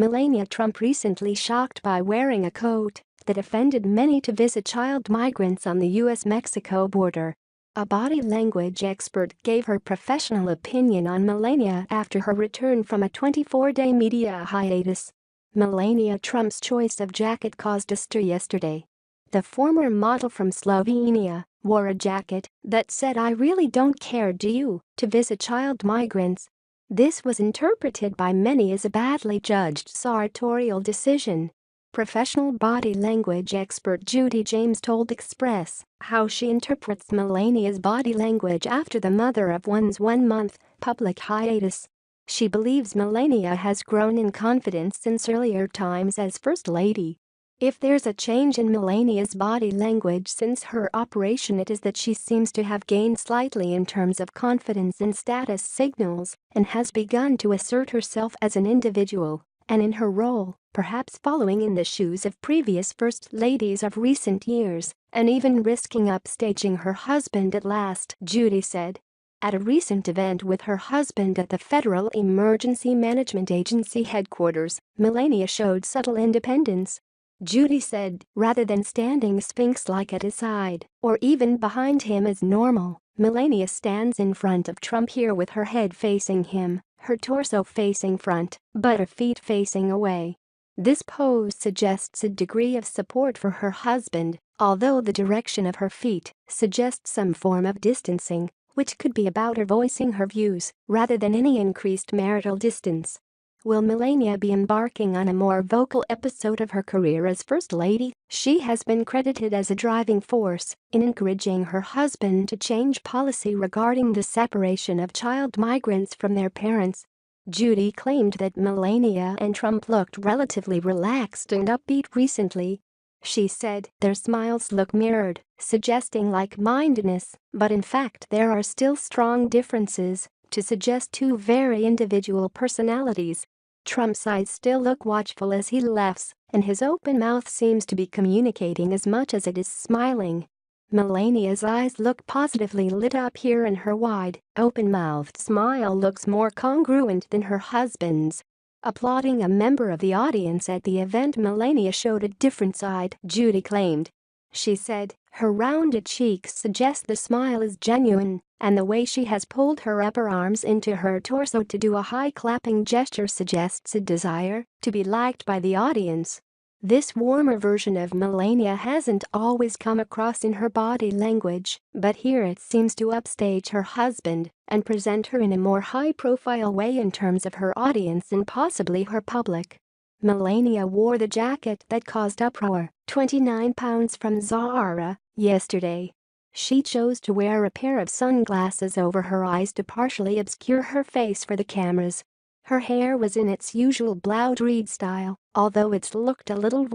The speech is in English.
Melania Trump recently shocked by wearing a coat that offended many to visit child migrants on the US-Mexico border. A body language expert gave her professional opinion on Melania after her return from a 24-day media hiatus. Melania Trump's choice of jacket caused a stir yesterday. The former model from Slovenia wore a jacket that said "I really don't care, do you?" to visit child migrants. This was interpreted by many as a badly judged sartorial decision. Professional body language expert Judy James told Express how she interprets Melania's body language after the mother of one's one-month public hiatus. She believes Melania has grown in confidence since earlier times as First Lady. If there's a change in Melania's body language since her operation, it is that she seems to have gained slightly in terms of confidence and status signals and has begun to assert herself as an individual and in her role, perhaps following in the shoes of previous First Ladies of recent years and even risking upstaging her husband at last, Judy said. At a recent event with her husband at the Federal Emergency Management Agency headquarters, Melania showed subtle independence. Judy said, rather than standing sphinx-like at his side or even behind him as normal, Melania stands in front of Trump here with her head facing him, her torso facing front, but her feet facing away. This pose suggests a degree of support for her husband, although the direction of her feet suggests some form of distancing, which could be about her voicing her views rather than any increased marital distance. Will Melania be embarking on a more vocal episode of her career as First Lady? She has been credited as a driving force in encouraging her husband to change policy regarding the separation of child migrants from their parents. Judy claimed that Melania and Trump looked relatively relaxed and upbeat recently. She said their smiles look mirrored, suggesting like-mindedness, but in fact there are still strong differences to suggest two very individual personalities. Trump's eyes still look watchful as he laughs, and his open mouth seems to be communicating as much as it is smiling. Melania's eyes look positively lit up here and her wide, open-mouthed smile looks more congruent than her husband's. Applauding a member of the audience at the event, Melania showed a different side, Judy claimed. She said, her rounded cheeks suggest the smile is genuine, and the way she has pulled her upper arms into her torso to do a high clapping gesture suggests a desire to be liked by the audience. This warmer version of Melania hasn't always come across in her body language, but here it seems to upstage her husband and present her in a more high-profile way in terms of her audience and possibly her public. Melania wore the jacket that caused uproar, £29 from Zara, yesterday. She chose to wear a pair of sunglasses over her eyes to partially obscure her face for the cameras. Her hair was in its usual blouse reed style, although it's looked a little